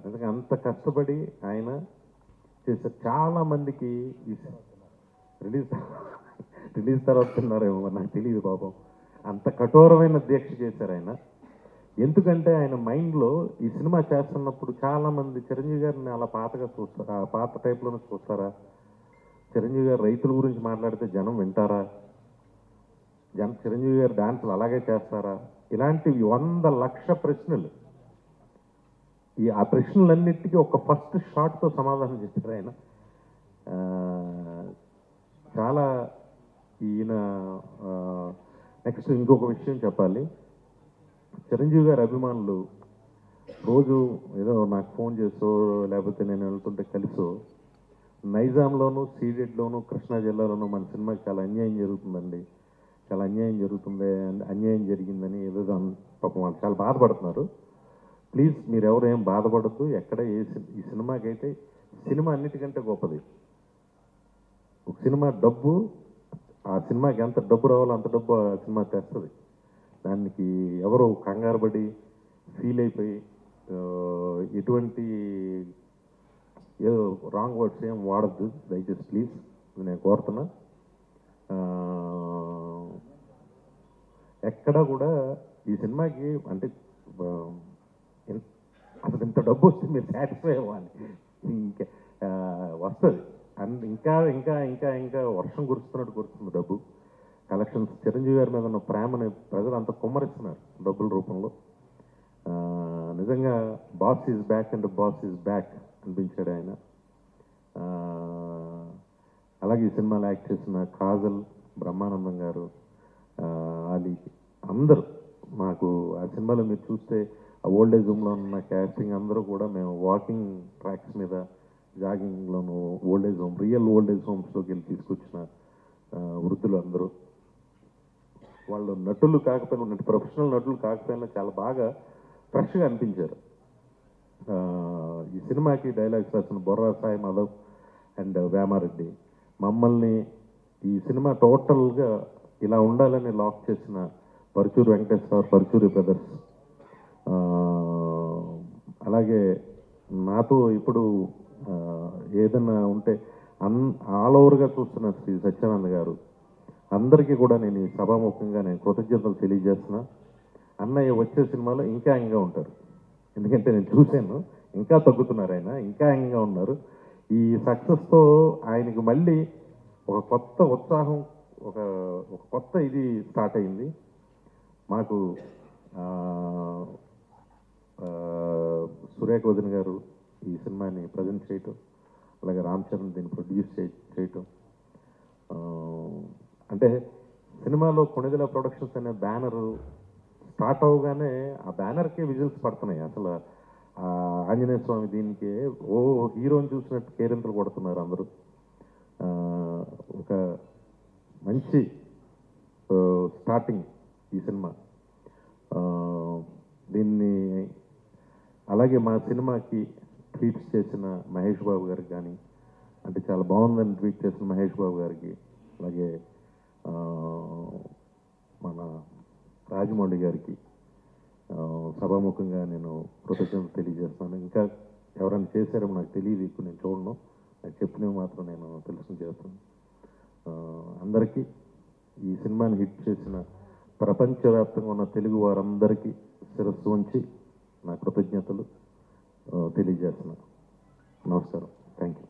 అందుకే అంత కష్టపడి ఆయన చేశారు. చాలామందికి రిలీజ్ రిలీజ్ తర్వాత తిన్నారేమో నాకు తెలియదు పాపం. అంత కఠోరమైన దీక్ష చేశారు ఆయన. ఎందుకంటే ఆయన మైండ్లో ఈ సినిమా చేస్తున్నప్పుడు చాలామంది చిరంజీవి గారిని అలా పాతగా చూస్తారా, ఆ పాత టైప్లోనే చూస్తారా, చిరంజీవి గారు రైతుల గురించి మాట్లాడితే జనం వింటారా, చిరంజీవి గారు డాన్సులు అలాగే చేస్తారా, ఇలాంటివి 100 లక్ష ప్రశ్నలు. ఆ ప్రశ్నలన్నిటికీ ఒక ఫస్ట్ షాట్తో సమాధానం చెప్పారు ఆయన. చాలా ఈయన నెక్స్ట్ ఇంకొక విషయం చెప్పాలి. చిరంజీవి గారి అభిమానులు రోజు ఏదో నాకు ఫోన్ చేసో లేకపోతే నేను వెళ్తుంటే కలిసో నైజాంలోను, సీడెడ్లోను, కృష్ణా జిల్లాలోనూ మన సినిమాకి చాలా అన్యాయం జరుగుతుందండి, చాలా అన్యాయం జరుగుతుంది, అన్యాయం జరిగిందని ఏదో పాపం వాళ్ళు చాలా బాధపడుతున్నారు. ప్లీజ్ మీరు ఎవరు ఏం బాధపడద్దు. ఎక్కడ ఈ సినిమాకైతే సినిమా అన్నిటికంటే గొప్పది. ఒక సినిమా డబ్బు, ఆ సినిమాకి ఎంత డబ్బు రావాలో అంత డబ్బు ఆ సినిమా తెస్తుంది. దానికి ఎవరు కంగారు పడి ఫీల్ అయిపోయి ఎటువంటి ఏదో రాంగ్ వర్డ్స్ ఏం వాడద్దు దయచేసి ప్లీజ్, నేను కోరుతున్నా. ఎక్కడా కూడా ఈ సినిమాకి అంటే అసలు ఇంత డబ్బు వస్తే మీరు సాటిస్ఫై అవ్వాలి, ఇంకా వస్తుంది. అండ్ ఇంకా ఇంకా ఇంకా ఇంకా వర్షం కురుస్తున్నట్టు కురుస్తుంది డబ్బు. కలెక్షన్స్ చిరంజీవి గారి మీద ఉన్న ప్రేమని ప్రజలు అంత కుమ్మరిస్తున్నారు డబ్బుల రూపంలో. నిజంగా boss is back and boss is back అనిపించాడు ఆయన. అలాగే ఈ సినిమాలో యాక్ట్ చేసిన కాజల్, బ్రహ్మానందం గారు, అలీ, అందరూ మాకు ఆ సినిమాలో మీరు చూస్తే ఆ ఓల్డేజ్ హోమ్లో ఉన్న క్యాస్టింగ్ అందరూ కూడా మేము వాకింగ్ ట్రాక్స్ మీద జాగింగ్లోను ఓల్డేజ్ హోమ్, రియల్ ఓల్డేజ్ హోమ్స్లోకి వెళ్ళి తీసుకొచ్చిన వృద్ధులు అందరూ. వాళ్ళు నటులు కాకపోయినా, ప్రొఫెషనల్ నటులు కాకపోయినా చాలా బాగా ఫ్రెష్గా అనిపించారు. ఈ సినిమాకి డైలాగ్స్ రాసిన బొర్రా సాయి మాధవ్ అండ్ వేమారెడ్డి మమ్మల్ని ఈ సినిమా టోటల్గా ఇలా ఉండాలని లాక్ చేసిన పరుచూరి వెంకటేశ్వర, పరుచూరి బ్రదర్స్, అలాగే నాతో ఇప్పుడు ఏదన్నా ఉంటే ఆల్ ఓవర్గా చూస్తున్న శ్రీ సత్యానంద గారు, అందరికీ కూడా నేను ఈ సభాముఖంగా నేను కృతజ్ఞతలు తెలియజేస్తున్నా. అన్నయ్య వచ్చే సినిమాలో ఇంకా యాంగ్గా ఉంటారు, ఎందుకంటే నేను చూశాను, ఇంకా తగ్గుతున్నారు ఆయన, ఇంకా యాంగ్గా ఉన్నారు. ఈ సక్సెస్తో ఆయనకి మళ్ళీ ఒక కొత్త ఉత్సాహం, ఒక కొత్త ఇది స్టార్ట్ అయింది. మాకు సురేఖ వదిన గారు ఈ సినిమాని ప్రజెంట్ చేయటం, అలాగే రామ్ చరణ్ దీన్ని ప్రొడ్యూస్ చేయటం, అంటే సినిమాలో కొణిదెల ప్రొడక్షన్స్ అనే బ్యానరు స్టార్ట్ అవగానే ఆ బ్యానర్కే విజిల్స్ పడుతున్నాయి. అసలు ఆంజనేయ స్వామి దీనికి హీరోని చూసినట్టు కేరింతలు కొడుతున్నారు అందరూ. ఒక మంచి స్టార్టింగ్ ఈ సినిమా. దీన్ని అలాగే మా సినిమాకి ట్వీట్స్ చేసిన మహేష్ బాబు గారికి కానీ, అంటే చాలా బాగుందని ట్వీట్ చేసిన మహేష్ బాబు గారికి, అలాగే మన రాజమౌళి గారికి సభాముఖంగా నేను కృతజ్ఞతలు తెలియజేస్తున్నాను. ఇంకా ఎవరైనా చేశారేమో నాకు తెలియదు, ఇప్పుడు నేను చూడను, నాకు చెప్పినవి మాత్రం నేను తెలుసుకుని చేస్తాను. అందరికీ ఈ సినిమాని హిట్ చేసిన ప్రపంచవ్యాప్తంగా ఉన్న తెలుగు వారందరికీ శిరస్సు వంచి నా కృతజ్ఞతలు తెలియజేస్తున్నాను. నమస్కారం. Thank you.